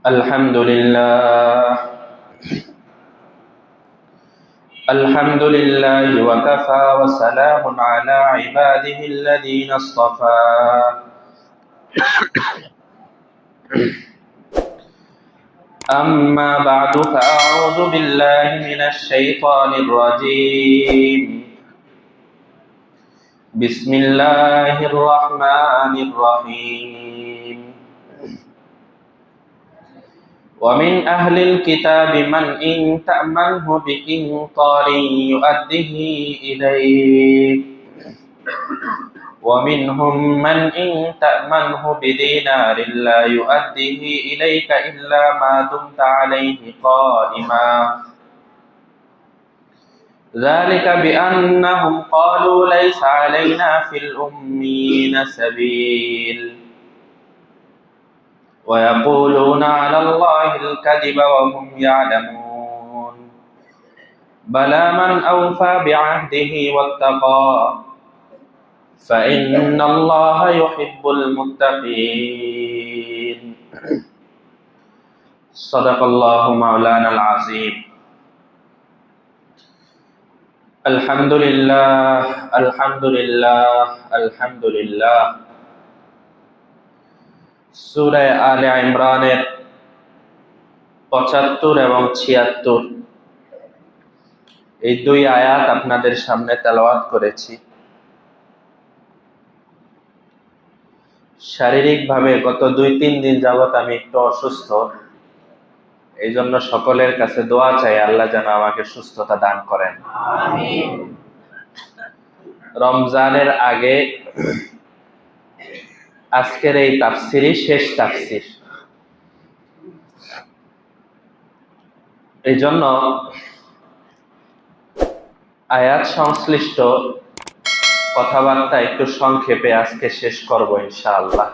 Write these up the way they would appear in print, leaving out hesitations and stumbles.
الحمد لله الحمد لله وكفى وسلام على عباده الذين اصطفى أما بعد فأعوذ بالله من الشيطان الرجيم بسم الله الرحمن الرحيم ومن أهل الكتاب من إن تأمنه بقنطار يؤده إليك ومنهم من إن تأمنه بدينار لا يؤده إليك إلا ما دمت عليه قائما ذلك بأنهم قالوا ليس علينا في الأمين سبيل ويقولون على الله الكذب وهم يعلمون بلى من أوفى بعهده واتقى فإن الله يحب المتقين صدق الله مولانا العظيم الحمد لله الحمد لله الحمد لله সূরা আলে ইমরানের ৭৫ এবং ৭৬ এই দুই আয়াত আপনাদের সামনে তেলাওয়াত করেছি। শারীরিকভাবে গত ২-৩ দিন যাবত আমি একটু অসুস্থ, এই জন্য সকলের কাছে দোয়া চাই আল্লাহ যেন আমাকে সুস্থতা দান করেন। আমিন। রমজানের আগে আজকের এই তাফসিরই শেষ তাফসির, এই জন্য আয়াত সংশ্লিষ্ট কথাবার্তা একটু সংক্ষেপে আজকে শেষ করব ইনশাআল্লাহ।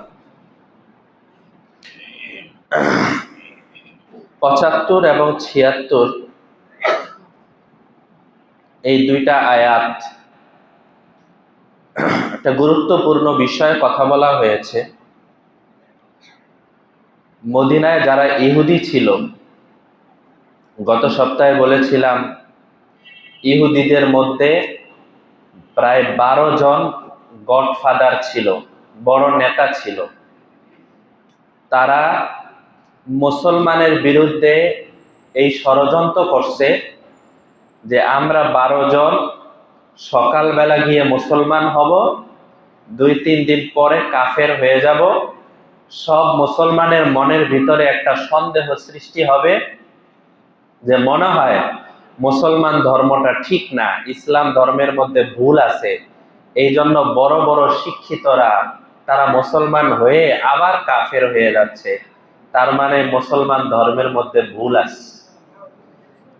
৭৫ এবং ৭৬ এই দুইটা আয়াত একটা গুরুত্বপূর্ণ বিষয়ে কথা বলা হয়েছে। মদিনায় যারা ইহুদি ছিল, গত সপ্তাহে বলেছিলাম ইহুদিদের মধ্যে প্রায় ১২ জন গডফাদার ছিল, বড় নেতা ছিল। তারা মুসলমানের বিরুদ্ধে এই ষড়যন্ত্র করছে যে আমরা ১২ জন সকালবেলা গিয়ে মুসলমান হব, ২-৩ দিন পরে কাফের হয়ে যাব। সব মুসলমানের মনের ভিতরে একটা সন্দেহ সৃষ্টি হবে যে মনে হয় মুসলমান ধর্মটা ঠিক না, ইসলাম ধর্মের মধ্যে ভুল আছে। এই জন্য বড় বড় শিক্ষিতরা তারা মুসলমান হয়ে আবার কাফের হয়ে যাচ্ছে, তার মানে মুসলমান ধর্মের মধ্যে ভুল আছে।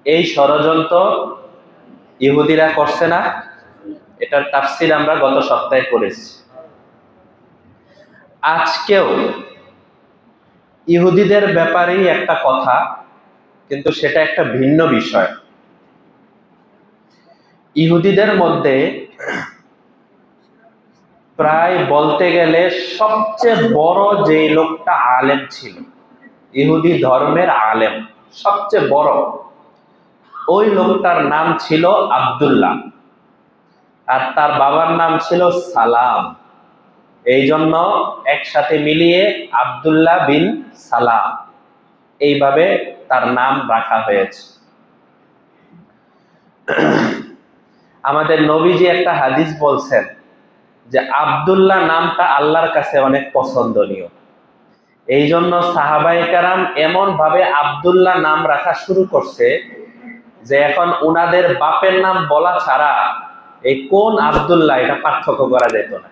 এই ষড়যন্ত্র ইহুদিরা করছে না? এটার তাফসীর আমরা গত সপ্তাহে করেছি। আজকেও ইহুদিদের ব্যাপারেই একটা কথা, কিন্তু সেটা একটা ভিন্ন বিষয়। ইহুদিদের মধ্যে প্রায় বলতে গেলে সবচেয়ে বড় যে লোকটা আলেম ছিল, ইহুদি ধর্মের আলেম সবচেয়ে বড়, ওই লোকটার নাম ছিল আব্দুল্লাহ, আর তার বাবার নাম ছিল সালাম। এই জন্য একসাথে মিলিয়ে আব্দুল্লাহ বিন সালাম এইভাবে তার নাম রাখা হয়েছে। আমাদের নবীজি একটা হাদিস বলছেন যে আব্দুল্লাহ নামটা আল্লাহর কাছে অনেক পছন্দনীয়। এই জন্য সাহাবায়ে কেরাম এমন ভাবে আব্দুল্লাহ নাম রাখা শুরু করছে যে এখন উনাদের বাপের নাম বলা ছাড়া এই কোন আব্দুল্লাহ এটা পার্থক্য করা যেত না।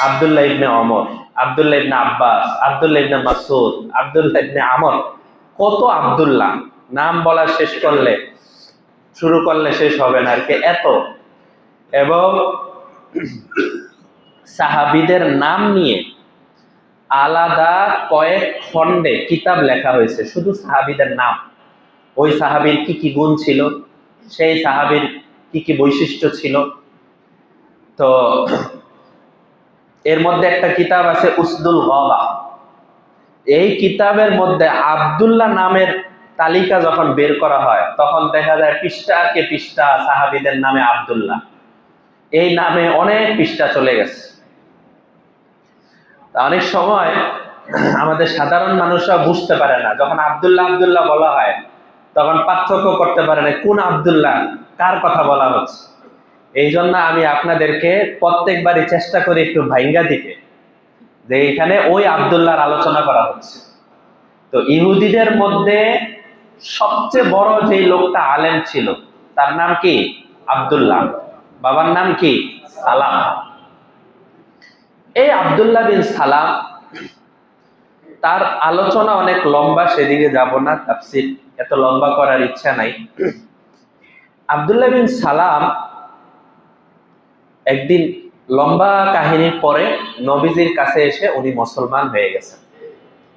আব্দুল্লাহ ইবনে ওমর, আব্দুল্লাহ ইবনে আব্বাস, আব্দুল্লাহ ইবনে মাসউদ, আব্দুল্লাহ ইবনে আমর, কত আব্দুল্লাহ নাম বলা শুরু করলে শেষ হবে না আর কি, এত। এবং সাহাবীদের নাম নিয়ে আলাদা কয়েক খণ্ডে কিতাব লেখা হয়েছে, শুধু সাহাবীদের নাম, ওই সাহাবীর কি কি গুণ ছিল, সেই সাহাবীর কি কি বৈশিষ্ট্য ছিল। তো এর মধ্যে একটা কিতাব আছে উসদুল গাবা, এই কিতাবের মধ্যে আব্দুল্লাহ নামের তালিকা যখন বের করা হয় তখন দেখা যায় পৃষ্ঠাকে পৃষ্ঠা সাহাবীদের নামে আব্দুল্লাহ, এই নামে অনেক পৃষ্ঠা চলে গেছে। অনেক সময় আমাদের সাধারণ মানুষরা বুঝতে পারে না, যখন আব্দুল্লাহ আব্দুল্লাহ বলা হয় তখন পার্থক্য করতে পারে না কোন আব্দুল্লাহ, কার কথা বলা হচ্ছে। এই জন্য আমি আপনাদেরকে প্রত্যেকবারই চেষ্টা করি একটু ভাইঙ্গা দিতে, যে এখানে ওই আব্দুল্লাহর আলোচনা করা হচ্ছে। তো ইহুদিদের মধ্যে সবচেয়ে বড় যে লোকটা আলেম ছিল তার নাম কি? আব্দুল্লাহ। বাবার নাম কি? সালাম। এই আব্দুল্লাহ বিন সালাম, তার আলোচনা অনেক লম্বা, সেদিকে যাব না, তাফসীর এত লম্বা করার ইচ্ছা নাই। আব্দুল্লাহ বিন সালাম একদিন লম্বা কাহিনীর পরে নবীজির কাছে এসে উনি মুসলমান হয়ে গেছেন।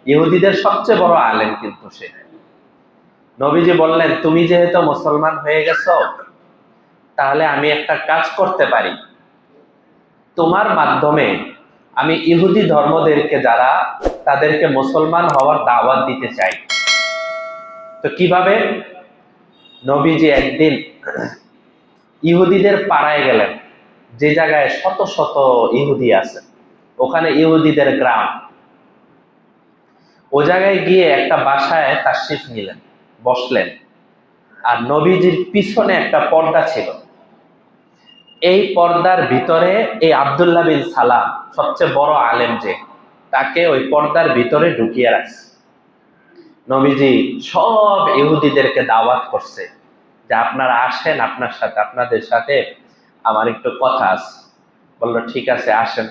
ইহুদিদের সবচেয়ে বড় আলেম কিন্তু সে। নবীজি বললেন, তুমি যেহেতু মুসলমান হয়ে গেছো, তাহলে আমি একটা কাজ করতে পারি, তোমার মাধ্যমে আমি ইহুদি ধর্মদেরকে যারা, তাদেরকে মুসলমান হওয়ার দাওয়াত দিতে চাই। তো কিভাবে? নবীজি একদিন ইহুদিদের পাড়ায় গেলেন, যে জায়গায় শত শত ইহুদি আছে, ওখানে ইহুদিদের গ্রাম। ও জায়গায় গিয়ে একটা বাসায় তাশরিফ নিলেন, বসলেন। আর নবীজির পিছনে একটা পর্দা ছিল, এই পর্দার ভিতরে এই আব্দুল্লাহ বিন সালাম, সবচেয়ে বড় আলেম যে, তাকে ওই পর্দার ভিতরে ঢুকিয়ে রাখছে। নবীজি সব ইহুদিদেরকে দাওয়াত করছে যে আপনারা আসেন, আপনাদের সাথে আমার একটু কথা আছে। বললো ঠিক আছে, আসেন।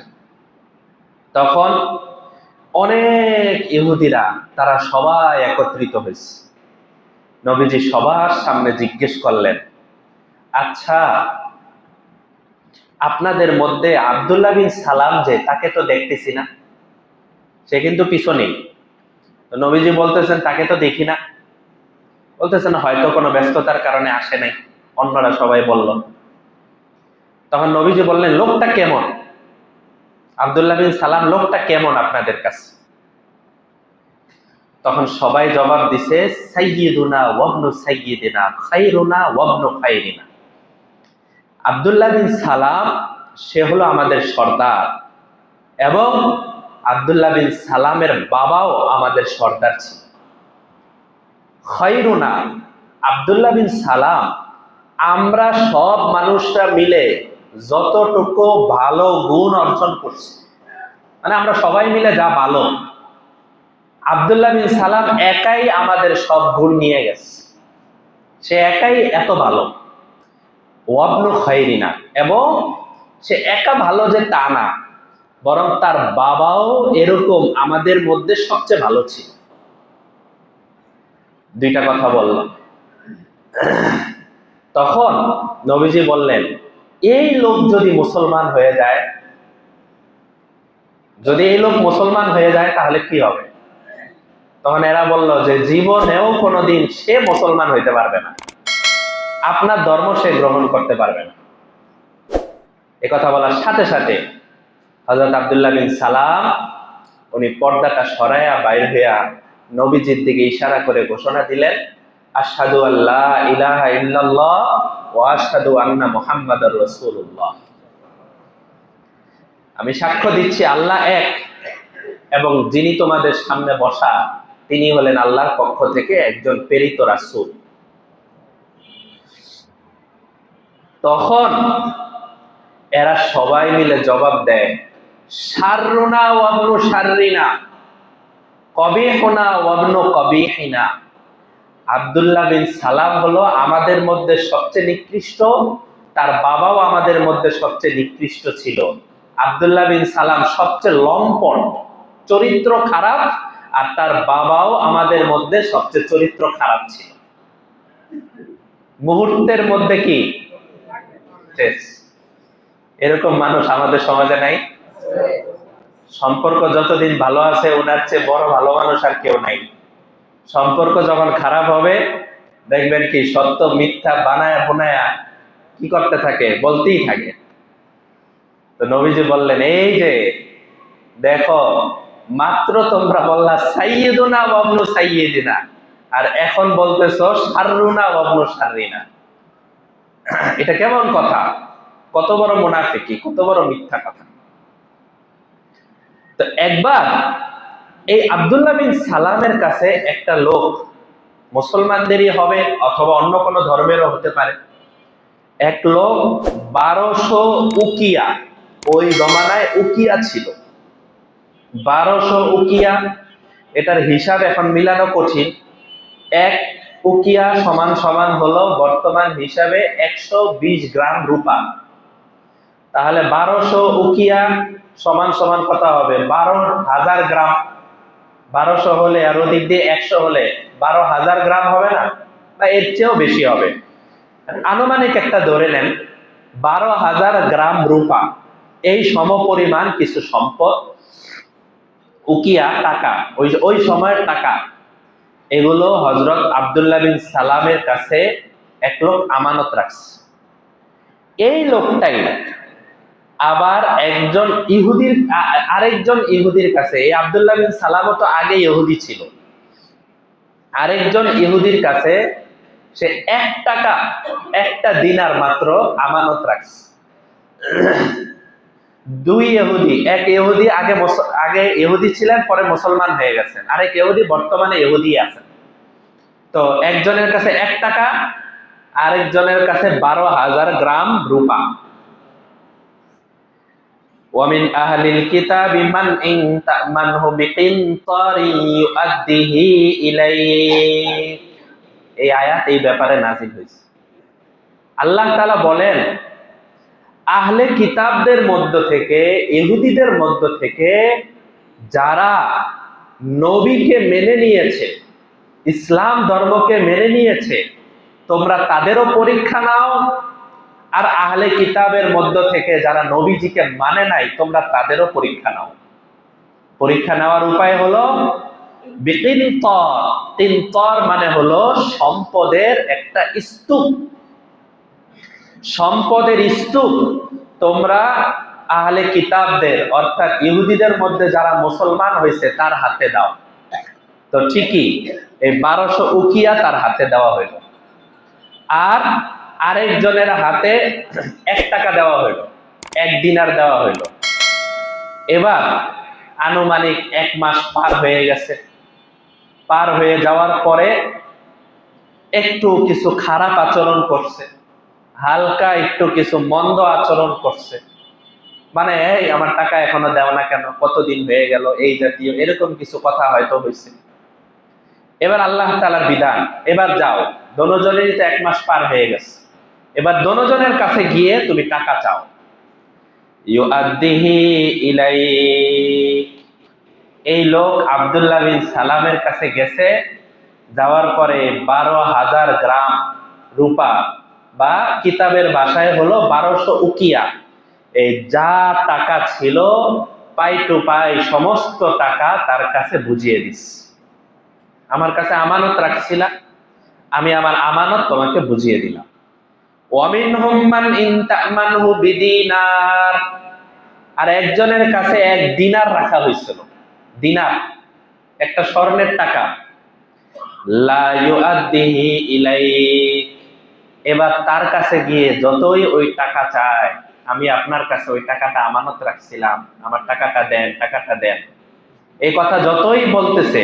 তখন অনেক ইহুদিরা, তারা সবাই একত্রিত হয়েছে। নবীজি সবার সামনে জিজ্ঞেস করলেন, আচ্ছা, আপনাদের মধ্যে আব্দুল্লাহ বিন সালাম যে, তাকে তো দেখতেছি না, সে কিন্তু পিছনেই। তো নবীজি বলতেছেন, তাকে তো দেখি না। বলতেছেন হয়তো কোনো ব্যস্ততার কারণে আসে নাই, অন্যরা সবাই বলল। তখন নবীজি বললেন, লোকটা কেমন? আব্দুল্লাহ বিন সালাম লোকটা কেমন আপনাদের কাছে? তখন সবাই জবাব দিছে, সাইয়্যিদুনা ওয়াবনু সাইয়্যিদিনা খায়রুনা ওয়াবনু খায়রিনা। আব্দুল্লাহ বিন সালাম সে হলো আমাদের সর্দার, এবং আব্দুল্লাহ বিন সালামের বাবাও আমাদের সর্দার ছিল। খায়রুনা, আব্দুল্লাহ বিন সালাম আমরা সব মানুষরা মিলে যতটুকু ভালো গুণ অর্জন করছি, মানে আমরা সবাই মিলে যা ভালো, আব্দুল্লাহ বিন সালাম একাই আমাদের সব গুণ নিয়ে গেছে, সে একাই এত ভালো। ওয়াবনু খায়রিনা, এবং সে একা ভালো যে তা না, বরং তার বাবাও এরকম আমাদের মধ্যে সবচেয়ে ভালো ছিল। দুইটা কথা বললাম। তখন নবীজি বললেন, এই লোক যদি মুসলমান হয়ে যায়, যদি এই লোক মুসলমান হয়ে যায় তাহলে কি হবে? তখন এরা বলল যে জীবনেও কোনোদিন সে মুসলমান হইতে পারবে না, আপনার ধর্ম সে গ্রহণ করতে পারবে না। এ কথা বলার সাথে সাথে হযরত আব্দুল্লাহ বিন সালাম উনি পর্দাটা সরাইয়া বাইর হইয়া নবীজির দিকে ইশারা করে ঘোষণা দিলেন, আশহাদু আল্লা ইলাহা ইল্লাল্লাহ ওয়া আশহাদু আন্না মুহাম্মাদার রাসূলুল্লাহ। আমি সাক্ষ্য দিচ্ছি আল্লাহ এক, এবং যিনি তোমাদের সামনে বসা তিনি হলেন আল্লাহর পক্ষ থেকে একজন প্রেরিত রাসূল। তখন এরা সবাই মিলে জবাব দেয়, শাররুনা ওয়াবনু শাররিনা কবিহুনা ওয়াবনু কবিহিনা। আব্দুল্লাহ বিন সালাম হলো আমাদের মধ্যে সবচেয়ে নিকৃষ্ট, তার বাবাও আমাদের মধ্যে সবচেয়ে নিকৃষ্ট ছিল। আব্দুল্লাহ বিন সালাম সবচেয়ে লম্পট, চরিত্র খারাপ, আর তার বাবাও আমাদের মধ্যে সবচেয়ে চরিত্র খারাপ ছিল। মুহূর্তের মধ্যে কি শেষ। এরকম মানুষ আমাদের সমাজে নাই? সম্পর্ক যতদিন ভালো আছে, ওনার চেয়ে বড় ভালো মানুষ আর কেউ নাই। সম্পর্ক যখন খারাপ হবে, দেখবেন কি সত্য মিথ্যা বানায়া বোনায়া কি করতে থাকে, বলতেই থাকে। তো নবীজি বললেন, এই যে দেখো, মাত্র তোমরা বললা সাইয়্যিদুনা ওয়া ইবনু সাইয়্যিদিনা, আর এখন বলতেছো শাররুনা ওয়া ইবনু শাররিনা। এটা কেমন কথা? কত বড় মুনাফিকি, কত বড় মিথ্যা কথা। তো একবার এই আব্দুল্লাহ বিন সালামের কাছে একটা লোক, মুসলমানদেরই হবে অথবা অন্য কোনো ধর্মেরও হতে পারে, এক লোক 1200 উকিয়া, ওই জমানায় উকিয়া ছিল 1200 উকিয়া। এটার হিসাব এখন মিলানো কঠিন। এক উকিয়া সমান সমান হলো বর্তমান হিসাবে 120 গ্রাম রূপা। তাহলে 1200 উকিয়া সমান সমান কত হবে? 12,000 গ্রাম। 1200 হলে আর ওদিক দিয়ে 100 হলে 12,000 গ্রাম হবে না, বা এর চেয়েও বেশি হবে। আনুমানিক একটা ধরে নেন 12,000 গ্রাম রূপা, এই সমপরিমাণ কিছু সম্পদ, উকিয়া টাকা, ওই সময়ের টাকা, এগুলো হযরত আব্দুল্লাহ বিন সালামের কাছে এক লোক আমানত রাখছে। এই লোকটাই আবার একজন ইহুদির, আরেকজন ইহুদির কাছে, এই আব্দুল্লাহ বিন সালামও তো আগে ইহুদি ছিল, আরেকজন ইহুদির কাছে সে 1 টাকা, একটা দিনার মাত্র আমানত রাখছে। দুই ইহুদি, এক ইহুদি আগে ইহুদি ছিলেন, পরে মুসলমান হয়ে গেছেন, আরেক ইহুদি বর্তমানে ইহুদি আছেন। তো একজনের কাছে 1 টাকা, আরেকজনের কাছে 12,000 গ্রাম রূপা। ওয়ামিন আহলিল কিতাবি মান ইন তা'মানহু বিকিনতারি ইউআদ্দিহি ইলাইক। এই আয়াত এই ব্যাপারে নাযিল হয়েছে। আল্লাহ তাআলা বলেন, আহলে কিতাবদের মধ্য থেকে, ইহুদিদের মধ্য থেকে যারা নবীকে মেনে নিয়েছে, ইসলাম ধর্মকে মেনে নিয়েছে, তোমরা তাদেরও পরীক্ষা নাও। আর আহলে কিতাবের মধ্য থেকে যারা নবীজিকে মানে নাই, তোমরা তাদেরও পরীক্ষা নাও। পরীক্ষা নেওয়ার উপায় হলো বিকিনতর। তিনতর মানে হলো সম্পদের একটা স্তূপ, সম্পদের স্তূপ তোমরা আহলে কিতাবদের অর্থাৎ ইহুদিদের মধ্যে যারা মুসলমান হয়েছে তার হাতে দাও। তো ঠিকই এই 1200 উকিয়া তার হাতে দেওয়া হইল, আর আরেকজনের হাতে 1 টাকা দেওয়া হইল, 1 দিনার দেওয়া হইল। এবার আনুমানিক 1 মাস পার হয়ে গেছে। পার হয়ে যাওয়ার পরে একটু কিছু খারাপ আচরণ করছে, হালকা একটু কিছু মন্দ আচরণ করছে, মানে এই আমার টাকা এখনো দেও না কেন, কতদিন হয়ে গেল, এই জাতীয় এরকম কিছু কথা হয়তো হয়েছে। এবার আল্লাহ তাআলার বিধান, এবার যাও, দোনোজনেরই তো 1 মাস পার হয়ে গেছে, এবার দোনোজনের কাছে গিয়ে তুমি টাকা চাও। ইউআদ্দিহি ইলাইক। এই লোক আব্দুল্লাহ বিন সালামের কাছে গেছে, যাওয়ার পরে 12,000 গ্রাম রূপা, বা কিতাবের ভাষায় হলো 1200 উকিয়া, এই যা টাকা ছিল পাই টু পাই সমস্ত টাকা তার কাছে বুঝিয়ে দিস। আমার কাছে আমানত রাখছিলা, আমি আমার আমানত তোমাকে বুঝিয়ে দিলাম। ওয়ামিনহুম মান ইন তা'মানহু বিদিনার। আর একজনের কাছে 1 দিনার রাখা হয়েছিল, দিনার একটা স্বর্ণের টাকা। লা ইউআদ্দিহি ইলাইক। এবার তার কাছে গিয়ে যতই ওই টাকা চায়, আমি আপনার কাছে ওই টাকাটা আমানত রাখছিলাম, আমার টাকাটা দেন, টাকাটা দেন, এই কথা যতই বলতেছে,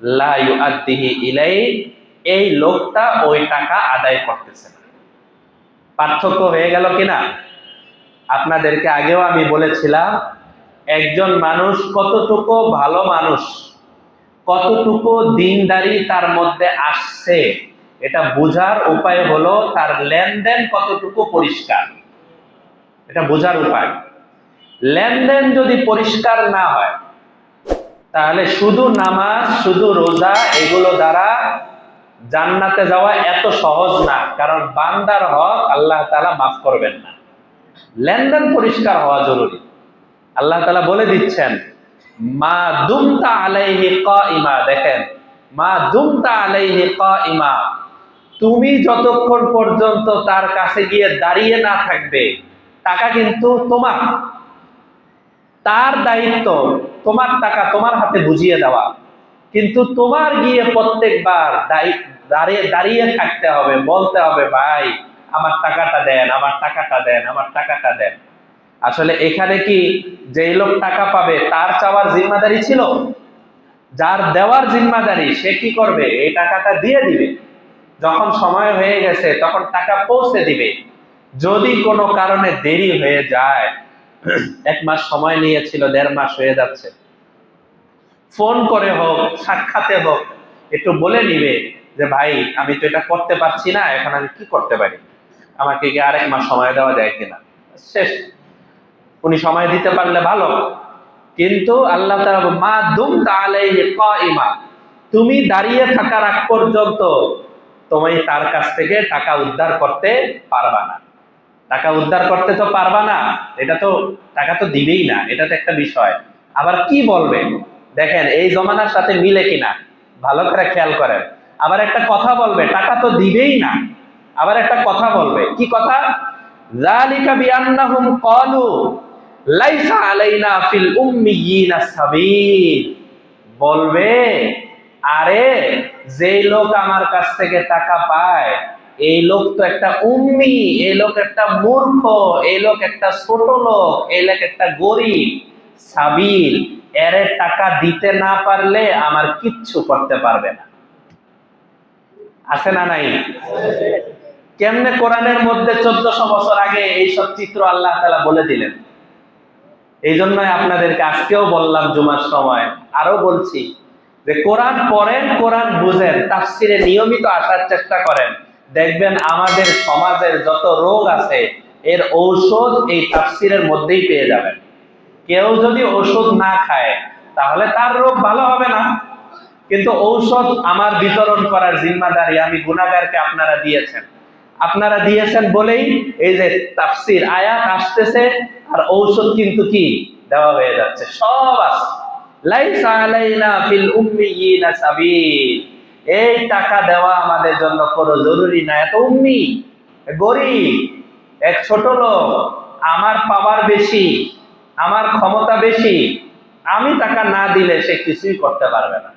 লা ইউআদ্দিহি ইলাইক, এই লোকটা ওই টাকা আদায় করতেছে না। পার্থক্য হয়ে গেল কিনা? আপনাদেরকে আগেও আমি বলেছিলাম, একজন মানুষ কতটুকু ভালো মানুষ, কতটুকু দিনদারি তার মধ্যে আসছে, এটা বোঝার উপায় হলো তার লেনদেন কতটুকু পরিষ্কার, এটা বোঝার উপায়। লেনদেন যদি পরিষ্কার না হয়, তাহলে শুধু নামাজ, শুধু রোজা, এগুলো দ্বারা জান্নাতে যাওয়া এত সহজ না, কারণ বান্দার হক আল্লাহ তাআলা মাফ করবেন না। লেনদেন পরিষ্কার হওয়া জরুরি। আল্লাহ তাআলা বলে দিচ্ছেন, মা দুমতা আলাইহি কাইমা। দেখেন, মা দুমতা আলাইহি কাইমা, তুমি যতক্ষণ পর্যন্ত তার কাছে গিয়ে দাঁড়িয়ে না থাকবে, টাকা কিন্তু তোমার। তার দায়িত্ব তোমার টাকা তোমার হাতে বুঝিয়ে দেওয়া, কিন্তু তোমার গিয়ে প্রত্যেকবার দাঁড়িয়ে দাঁড়িয়ে থাকতে হবে, বলতে হবে ভাই আমার টাকাটা দেন, আমার টাকাটা দেন, আমার টাকাটা দেন। আসলে এখানে কি যেই লোক টাকা পাবে তার চাওয়ার জিম্মাদারি ছিল? যার দেওয়ার জিম্মাদারি সে কি করবে? এই টাকাটা দিয়ে দিবে। যখন সময় হয়ে গেছে তখন টাকা পৌঁছে দিবে। যদি কোনো কারণে দেরি হয়ে যায়, 1 মাস সময় নিয়েছিল, 1.5 মাস হয়ে যাচ্ছে, ফোন করে হোক, সাক্ষাতে হোক, একটু বলে নিবে যে ভাই আমি তো এটা করতে পারছি না, এখন আমি কি করতে পারি, আমাকে কি আর 1 মাস সময় দেওয়া যায় কিনা। শেষ। উনি সময় দিতে পারলে ভালো, কিন্তু আল্লাহ তাআলা মা দুমতা আলাইহি কাইমা, তুমি দাঁড়িয়ে থাকার আগ পর্যন্ত তুমি তার কাছ থেকে টাকা উদ্ধার করতে পারবা না। টাকা উদ্ধার করতে তো পারবা না, এটা তো টাকা তো দিবেই না, এটা তো একটা বিষয়। আবার কি বলবে দেখেন, এই জমানার সাথে মিলে কিনা ভালো করে খেয়াল করেন। আবার একটা কথা বলবে, টাকা তো দিবেই না, আবার একটা কথা বলবে, কি কথা? যালিকা বিআন্নাহুম ক্বালু লাইসা আলাইনা ফিল উম্মিয়িনা সাবিল। বলবে আরে যেই লোক আমার কাছ থেকে টাকা পায় এই লোক তো একটা উম্মি, এই লোক একটা মূর্খ, এই লোক একটা ছোট লোক, এই লোক একটা গরিব। সাবিল, এর টাকা দিতে না পারলে আমার কিচ্ছু করতে পারবে না। আছে না নাই? কেমনে কোরআনের মধ্যে 1400 বছর আগে এইসব চিত্র আল্লাহ তাআলা বলে দিলেন। এই জন্যই আপনাদেরকে আজকেও বললাম জুমার সময়, আরো বলছি যে কোরআন পড়েন, কোরআন বুঝেন, তাফসিরে নিয়মিত আসার চেষ্টা করেন। দেখবেন আমাদের সমাজের যত রোগ আছে এর ঔষধ এই তাফসিরের মধ্যেই পেয়ে যাবেন। কেউ যদি ওষুধ না খায় তাহলে তার রোগ ভালো হবে না। কিন্তু ঔষধ আমার বিতরণ করার জিম্মাদারি আমি গুনাহগারকে আপনারা দিয়েছেন। আপনারা দিয়েছেন বলেই এই যে তাফসির আয়াত আসতেছে, আর ঔষধ কিন্তু কি দেওয়া হয়ে যাচ্ছে, সব আছে। লাইসা আলাইনা ফিল উম্মিয়িনা সাবিল। এই টাকা দেওয়া আমাদের জন্য কোনো জরুরি না। এত উম্মি, গরিব, এক ছোট লোক, আমার পাওয়ার বেশি, আমার ক্ষমতা বেশি, আমি টাকা না দিলে সে কিছুই করতে পারবে না।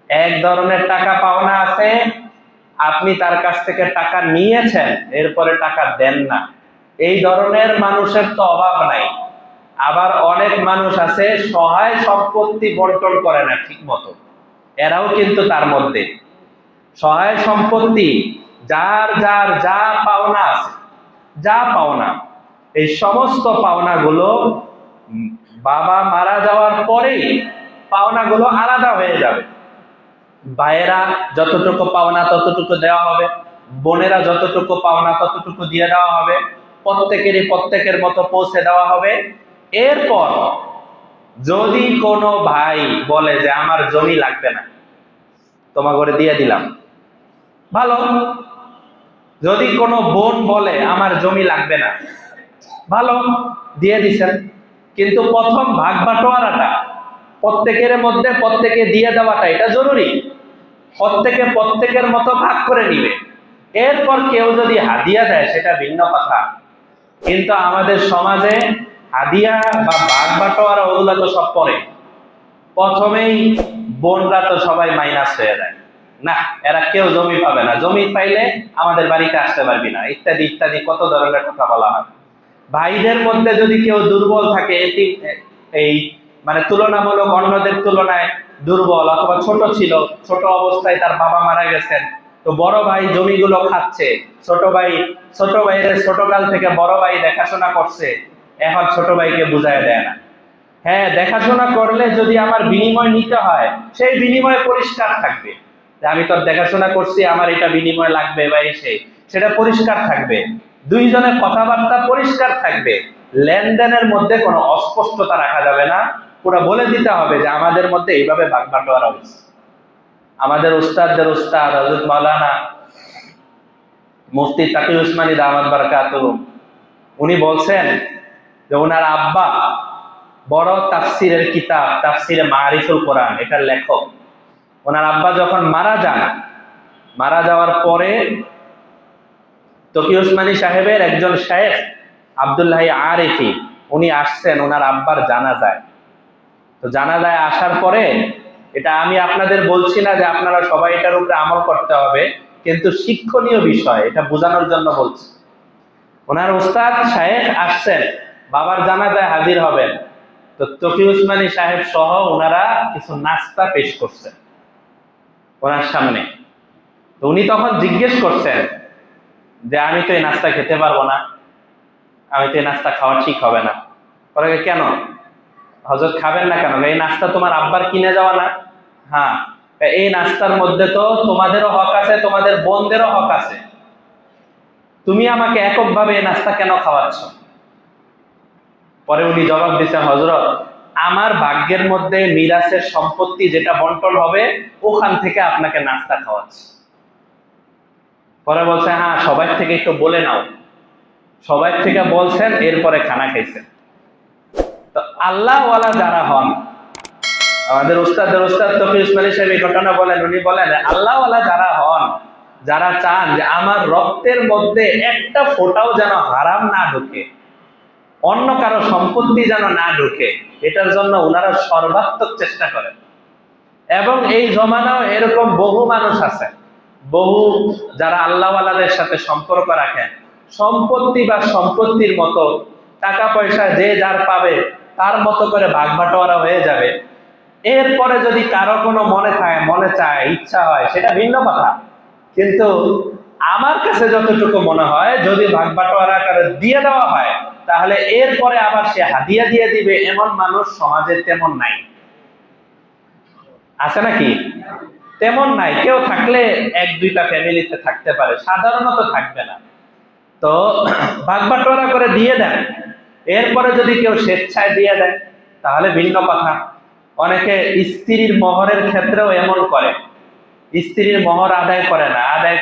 এক ধরনের টাকা পাওনা আছে, আপনি তার কাছ থেকে টাকা নিয়েছেন এরপরে টাকা দেন না, এই ধরনের মানুষের তো অভাব নাই। আবার অনেক মানুষ আছে সহায় সম্পত্তি বন্টন করে না ঠিক মতো, এরাও কিন্তু তার মধ্যে। সহায় সম্পত্তি যার যার যা পাওনা আছে, যা পাওনা, এই সমস্ত পাওনাগুলো বাবা মারা যাওয়ার পরেই পাওনাগুলো আলাদা হয়ে যাবে। ভাইয়েরা যতটুকু পাওনা ততটুকু দেওয়া হবে, বোনেরা যতটুকু পাওনা ততটুকু দিয়ে দেওয়া হবে, প্রত্যেকেরই প্রত্যেকের মতো পৌঁছে দেওয়া হবে। এরপর যদি কোনো ভাই বলে যে আমার জমি লাগবে না, তোমার ঘরে দিয়ে দিলাম, ভালো। যদি কোনো বোন বলে আমার জমি লাগবে না, ভালো, দিয়ে দিছেন। কিন্তু প্রথম ভাগ বাটোয়ারাটা প্রত্যেকের মধ্যে প্রত্যেকে দিয়ে দেওয়াটা এটা জরুরি। প্রত্যেকে প্রত্যেকের মতো ভাগ করে নিবে। এরপর কেউ যদি হাদিয়া দেয় সেটা ভিন্ন কথা। কিন্তু আমাদের সমাজে হাদিয়া বা ভাগ বাটোয়ারা ওগুলা তো সব পরে, প্রথমেই বোনরা তো সবাই মাইনাস হয়ে যায়, না এরা কেউ জমি পাবে না, জমি পাইলে আমাদের বাড়িতে আসতে পারবি না, ইত্যাদি ইত্যাদি কত ধরনের কথা বলা হয়। ভাইদের মধ্যে যদি কেউ দুর্বল থাকে, এই মানে তুলনামূলক অন্যদের তুলনায় দুর্বল অথবা ছোট ছিল, ছোট অবস্থায় তার বাবা মারা গেছেন, তো বড় ভাই জমিগুলো খাচ্ছে, ছোট ভাইয়ের ছোটকাল থেকে বড় ভাই দেখাশোনা করছে, এখন ছোট ভাইকে বুঝায় দেয় না। হ্যাঁ, দেখাশোনা করলে যদি আমার বিনিময় নিতে হয় সেই বিনিময় পরিষ্কার থাকবে, যে আমি তোর দেখাশোনা করছি, আমার এটা বিনিময় লাগবে বা এসে সেটা পরিষ্কার থাকবে, দুইজনের কথাবার্তা পরিষ্কার থাকবে, লেনদেনের মধ্যে কোনো অস্পষ্টতা রাখা যাবে না। পুরো বলে দিতে হবে যে আমাদের মধ্যে এইভাবে ভাগ বাটোয়ারা হয়েছে। আমাদের উস্তাদদের উস্তাদ হযরত মাওলানা মুফতি তাকি উসমানী দামাত বারাকাতুহু, উনি বলছেন যে ওনার আব্বা বড় তাফসিরের কিতাব তাফসিরে মারিফুল কোরআন এটার লেখক। ওনার আব্বা যখন মারা যান, মারা যাওয়ার পরে তকি উসমানী সাহেবের একজন শায়েখ আব্দুল্লাহ আরিফি উনি আসছেন ওনার আব্বার জানাজায়। তো জানাজায় আসার পরে, এটা আমি আপনাদের বলছি না যে আপনারা সবাই এটার উপরে আমল করতে হবে, কিন্তু শিক্ষণীয় বিষয়, এটা বোঝানোর জন্য বলছি। ওনার উস্তাদ শায়েখ আসছেন, বাবার জানাজায় হাজির হবেন। তো তকি উসমানী সাহেব সহ ওনারা কিছু নাস্তা পেশ করছেন ওনার সামনে। তো উনি তখন জিজ্ঞেস করছেন যে আমি তো এই নাস্তা খেতে পারবো না, আমি তো এই নাস্তা খাওয়া ঠিক হবে না। ওরা কেন হযরত খাবেন না কেন? এই নাস্তা তোমার আব্বার কিনে যাওয়া না? হ্যাঁ। এই নাস্তার মধ্যে তো তোমাদেরও হক আছে, তোমাদের বোনদেরও হক আছে, তুমি আমাকে এককভাবে এই নাস্তা কেন খাওয়াচ্ছ? পরে উনি জবাব দিচ্ছেন, হযরত আমার ভাগ্যের মধ্যে মিরাসের সম্পত্তি যেটা বন্টন হবে ওখান থেকে আপনাকে নাস্তা খাওয়াচ্ছি। পরে বলছে, হ্যাঁ সবাই থেকে একটু বলে নাও। সবাই থেকে বলছেন, এরপরে খানা খাইছেন। তো আল্লাহওয়ালা যারা হন, আমাদের উস্তাদের উস্তাদ তকি উসমানী সাহেব এই ঘটনা বলেন, উনি বলেন আল্লাহওয়ালা যারা হন, যারা চান যে আমার রক্তের মধ্যে একটা ফোঁটাও যেন হারাম না ঢুকে, অন্য কারো সম্পত্তি যেন না ঢুকে, এটার জন্য ওনারা সর্বাত্মক চেষ্টা করেন। এবং এই জমানাও এরকম বহু মানুষ আছে, বহু যারা আল্লাহওয়ালাদের সাথে সম্পর্ক রাখেন, সম্পত্তি বা সম্পত্তির মতো টাকা পয়সা যে যার পাবে তার মতো করে ভাগ বাটোয়ারা হয়ে যাবে। এরপরে যদি কারো কোনো মনে চায়, ইচ্ছা হয়, সেটা ভিন্ন কথা। কিন্তু আমার কাছে যতটুকু মনে হয়, যদি ভাগ বাটোয়ারা আকারে দিয়ে দেওয়া হয়, তাহলে এরপরে আবার সে হাদিয়া দিয়ে দিবে, এমন মানুষ সমাজে তেমন নাই। আছে নাকি? তেমন নাই। কেউ থাকলে এক দুইটা ফ্যামিলিতে থাকতে পারে, সাধারণত থাকবে না। তো ভাগ বাটোয়ারা করে দিয়ে দেন। এরপরে যদি কেউ স্বেচ্ছায় দিয়ে দেয় তাহলে ভিন্ন কথা। অনেকে স্ত্রীর মোহরের ক্ষেত্রেও এমন করে, স্ত্রীর মোহর আদায়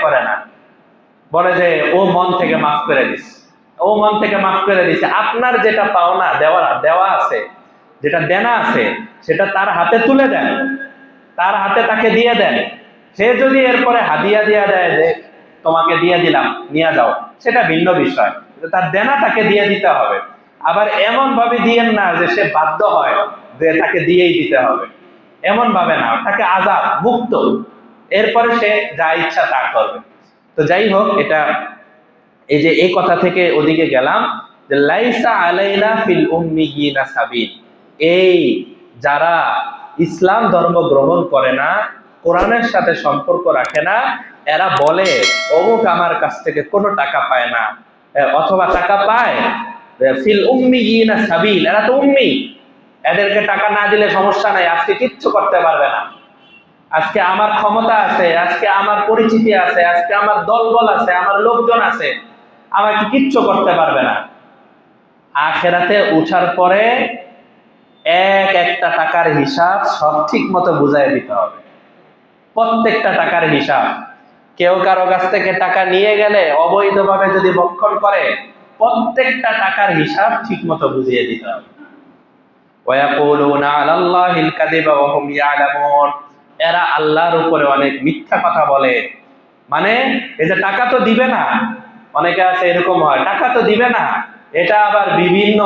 করে না, বলে যে ও মন থেকে মাফ করে দিস, ও মন থেকে মাফ করে দিছে। আপনার যেটা পাওনা দেওয়া আছে, যেটা দেনা আছে, সেটা তার হাতে তুলে দেন, তার হাতে তাকে দিয়ে দেন। সে যদি এরপরে হাদিয়া দিয়া দেয় যে তোমাকে দিয়ে দিলাম, নিয়ে যাও, সেটা ভিন্ন বিষয়। তার দেনা তাকে দিয়ে দিতে হবে। আবার এমন ভাবে দিয়েন না যে সে বাধ্য হয় যে তাকে দিয়েই দিতে হবে, এমন ভাবে না, তাকে আজাদ, মুক্ত, এরপরে সে যা ইচ্ছা তা করবে। তো যাই হোক, এটা এই যে এই কথা থেকে ওদিকে গেলাম যে লাইসা আলাইনা ফিল উম্মিয়িনা সাবিল, এই যারা ইসলাম ধর্ম গ্রহণ করে না, কোরআনের সাথে সম্পর্ক রাখে না, এরা বলে অমুক আমার কাছ থেকে কোনো টাকা পায় না, অথবা টাকা পায়, ফিল উম্মিয়িনা সাবিল, এরা তো উম্মি, এদেরকে টাকা না দিলে সমস্যা নাই, আজকে কিচ্ছু করতে পারবে না, আজকে আমার ক্ষমতা আছে, আজকে আমার পরিচিতি আছে, আজকে আমার দলবল আছে, আমার লোকজন আছে, আমাকে কিচ্ছু করতে পারবে না। আখেরাতে উঠার পরে এক একটা টাকার হিসাব সঠিক মতো বুঝাই দিতে হবে, প্রত্যেকটা টাকার হিসাব। কেউ কারো কাছ থেকে টাকা নিয়ে গেলে অবৈধভাবে যদি ভক্ষণ করে, প্রত্যেকটা টাকার হিসাব ঠিক মতো বুঝিয়ে দিতে হবে। ওয়ায়াকুলুনা আলাল্লাহিল কাযিবা ওয়া হুম ইয়ালামুন, এরা আল্লাহর উপরে অনেক মিথ্যা কথা বলে। মানে এই যে টাকা তো দিবে না, অনেকে আছে এরকম হয়, টাকা তো দিবে না, এটা আবার বিভিন্ন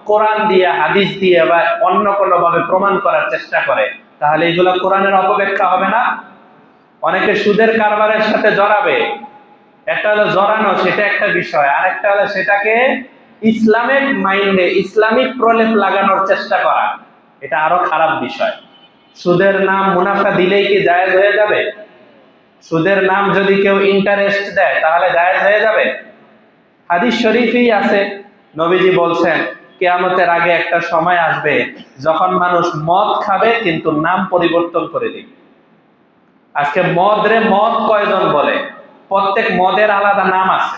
কোরআন দিয়ে, হাদিস দিয়ে বা অন্য কোনো ভাবে প্রমাণ করার চেষ্টা করে। তাহলে এগুলো কোরআনের অপব্যাখ্যা হবে না? অনেকে সুদের কারবারের সাথে জড়াবে, একটা হলো জড়ানো, সেটা একটা বিষয়, আর একটা হলো সেটাকে ইসলামিক মাইন্ডে, ইসলামিক প্রলেপ লাগানোর চেষ্টা করা, এটা আরো খারাপ বিষয়। সুদের নাম মুনাফা দিলেই কি জায়েজ হয়ে যাবে? সুদের নাম যদি কেউ ইন্টারেস্ট দেয় তাহলে জায়েজ হয়ে যাবে? হাদিস শরীফেই আছে, নবীজি বলছেন কিয়ামতের আগে একটা সময় আসবে যখন মানুষ মদ খাবে কিন্তু নাম পরিবর্তন করে দিবে। আজকে মদ কয়জন বলে? প্রত্যেক মদের আলাদা নাম আছে,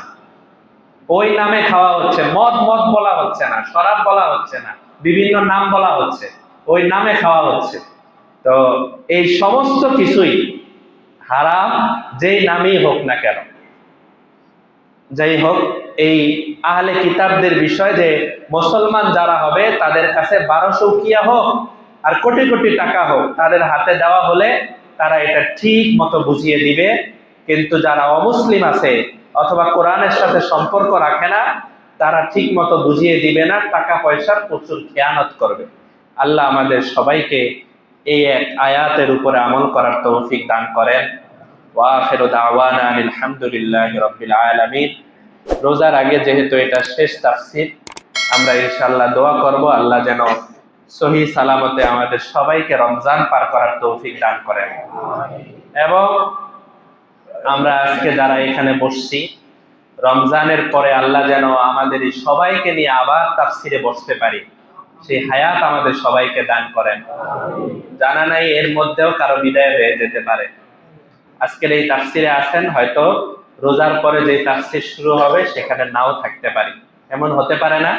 ওই নামে খাওয়া হচ্ছে। মদ মদ বলা হচ্ছে না, শরাব বলা হচ্ছে না, বিভিন্ন নাম বলা হচ্ছে, ওই নামে খাওয়া হচ্ছে। তো এই সমস্ত কিছুই হারাম, যেই নামই হোক না কেন। যাই হোক, এই আহলে কিতাবদের বিষয় যে মুসলমান যারা হবে তাদের কাছে 1200 উকিয়া হোক আর কোটি কোটি টাকা হোক, তাদের হাতে দেওয়া হলে তারা এটা ঠিক মতো বুঝিয়ে দিবে। কিন্তু যারা অমুসলিম আছে অথবা কোরআনের সাথে সম্পর্ক রাখে না, তারা ঠিক মতো বুঝিয়ে দিবে না, টাকা পয়সার প্রচুর খেয়ানত করবে। আল্লাহ আমাদের সবাইকে এই এক আয়াতের উপরে আমল করার তৌফিক দান করেন। ওয়া আখিরু দাওয়ানা আনিল হামদুলিল্লাহি রাব্বিল আলামিন। রোজার আগে যেহেতু এটা শেষ তাফসীর, আমরা ইনশাআল্লাহ দোয়া করব আল্লাহ যেন সহি সালামতে আমাদের সবাইকে রমজান পার করার তৌফিক দান করেন। এবং আমরা আজকে যারা এখানে বসছি, রমজানের পরে আল্লাহ যেন আমাদের এই সবাইকে নিয়ে আবার তাফসিরে বসতে পারি, সেই হায়াত আমাদের সবাইকে দান করেন। জানা নাই এর মধ্যেও কারো বিদায় হয়ে যেতে পারে। আজকের এই তাফসিরে আছেন, হয়তো রোজার পরে যে তাফসির শুরু হবে সেখানে নাও থাকতে পারি, এমন হতে পারে না?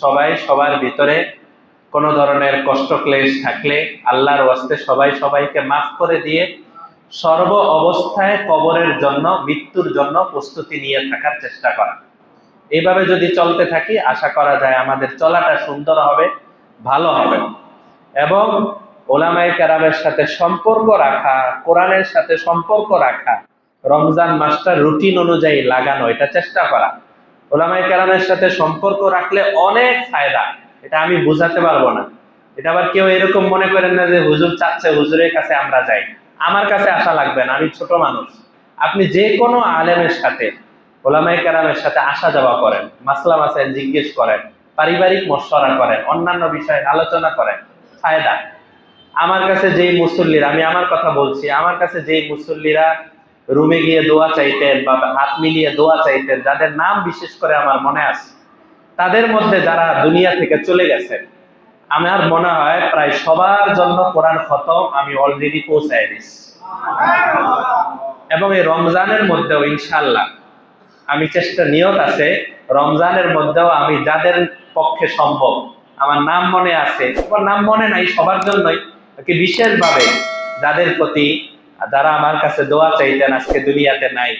সবাই সবার ভিতরে কোনো ধরনের কষ্ট ক্লেশ থাকলে আল্লাহর ওয়াস্তে সবাই সবাইকে মাফ করে দিয়ে সর্ব অবস্থায় কবরের জন্য, মৃত্যুর জন্য প্রস্তুতি নিয়ে থাকার চেষ্টা করা। এইভাবে যদি চলতে থাকি, আশা করা যায় আমাদের চলাটা সুন্দর হবে, ভালো হবে। এবং ওলামায়ে কেরামের সাথে সম্পর্ক রাখা, কোরআনের সাথে সম্পর্ক রাখা, রমজান মাসটা রুটিন অনুযায়ী লাগানো, এটা চেষ্টা করা। ওলামায়ে কেরামের সাথে সম্পর্ক রাখলে অনেক ফায়দা, এটা আমি বুঝাতে পারবো না। এটা আবার কেউ এরকম মনে করেন না যে হুজুর চাচ্ছে হুজুরের কাছে আমরা যাই, আমার কাছে আসা লাগবে না, আমি ছোট মানুষ। আপনি যে কোনো আলেমের সাথে, ওলামায়ে কেরামের সাথে আসা যাওয়া করেন, মাসলা মাসাইল জিজ্ঞেস করেন, পারিবারিক মশওয়ারা করেন, অন্যান্য বিষয়ে আলোচনা করেন, ফায়দা। আমার কাছে যেই মুসল্লিরা, আমি আমার কথা বলছি, আমার কাছে যেই মুসল্লিরা রুমে গিয়ে দোয়া চাইতেন বা হাত মিলিয়ে দোয়া চাইতেন, যাদের নাম বিশেষ করে আমার মনে আছে, তাদের মধ্যে যারা দুনিয়া থেকে চলে গেছেন, আমার মনে হয় প্রায় সবার জন্য কোরআন খতম আমি অলরেডি পৌঁছায় দিচ্ছি। এবং এই রমজানের মধ্যেও ইনশাআল্লাহ আমি চেষ্টা, নিয়ত আছে, রমজানের মধ্যেও আমি যাদের পক্ষে সম্ভব, আমার নাম মনে আছে, আমার নাম মনে নাই সবার জন্যই, বিশেষভাবে যাদের প্রতি, যারা আমার কাছে দোয়া চাইতেন আজকে দুনিয়াতে নাই,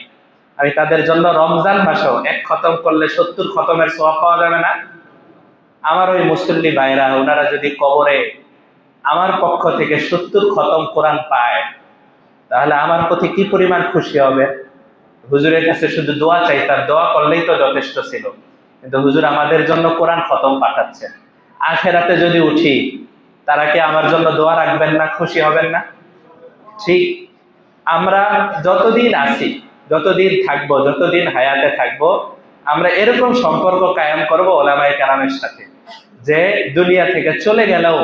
আমি তাদের জন্য রমজান মাসেও এক খতম করলে 70 খতমের সওয়াব পাওয়া যাবে না? আমার ওই মুসল্লি ভাইরা, ওনারা যদি কবরে আমার পক্ষ থেকে 70 খতম কোরআন পায়, তাহলে আমার প্রতি কি পরিমাণ খুশি হবে। হুজুরের কাছে শুধু দোয়া চাইতাম, দোয়া করলেই তো যথেষ্ট ছিল, কিন্তু হুজুর আমাদের জন্য কোরআন খতম পাঠাচ্ছেন। আখেরাতে যদি উঠি, তারা কি আমার জন্য দোয়া রাখবেন না, খুশি হবেন না? ঠিক আমরা যতদিন আছি, যতদিন থাকবো, যতদিন হায়াতে থাকবো, আমরা এরকম সম্পর্ক কায়েম করব ওলামায়ে কেরামের সাথে, যে দুনিয়া থেকে চলে গেলেও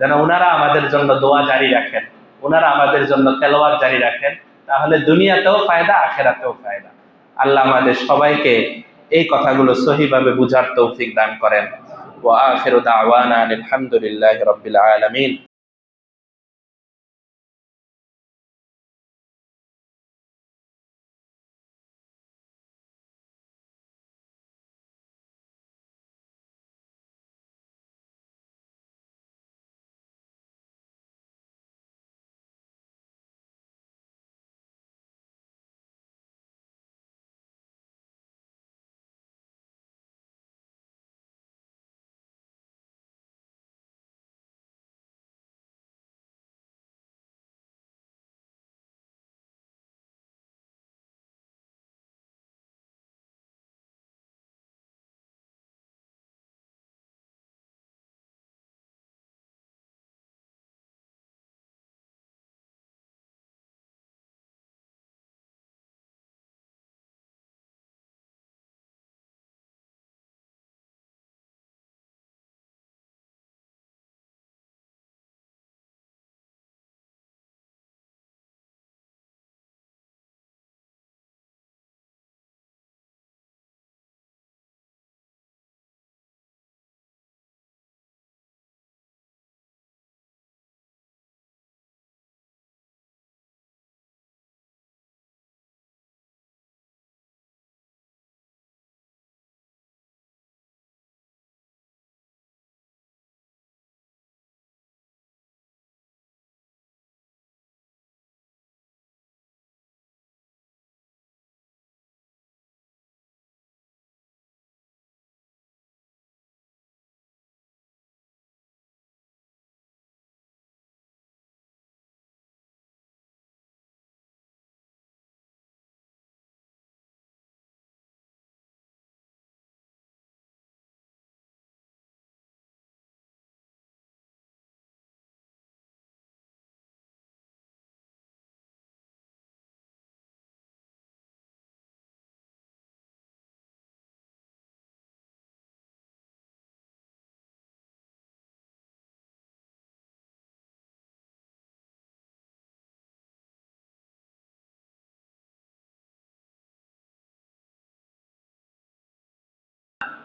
যেন ওনারা আমাদের জন্য দোয়া জারি রাখেন, ওনারা আমাদের জন্য তেলাওয়াত জারি রাখেন, তাহলে দুনিয়াতেও ফায়দা, আখেরাতেও ফায়দা। আল্লাহ আমাদের সবাইকে এই কথাগুলো সহিভাবে বুঝার তৌফিক দান করেন। ওয়া আখিরু দাওয়ানা আনিল হামদুলিল্লাহি রাব্বিল আলামিন।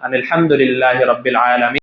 আলহামদুলিল্লাহি রাব্বিল আলামিন।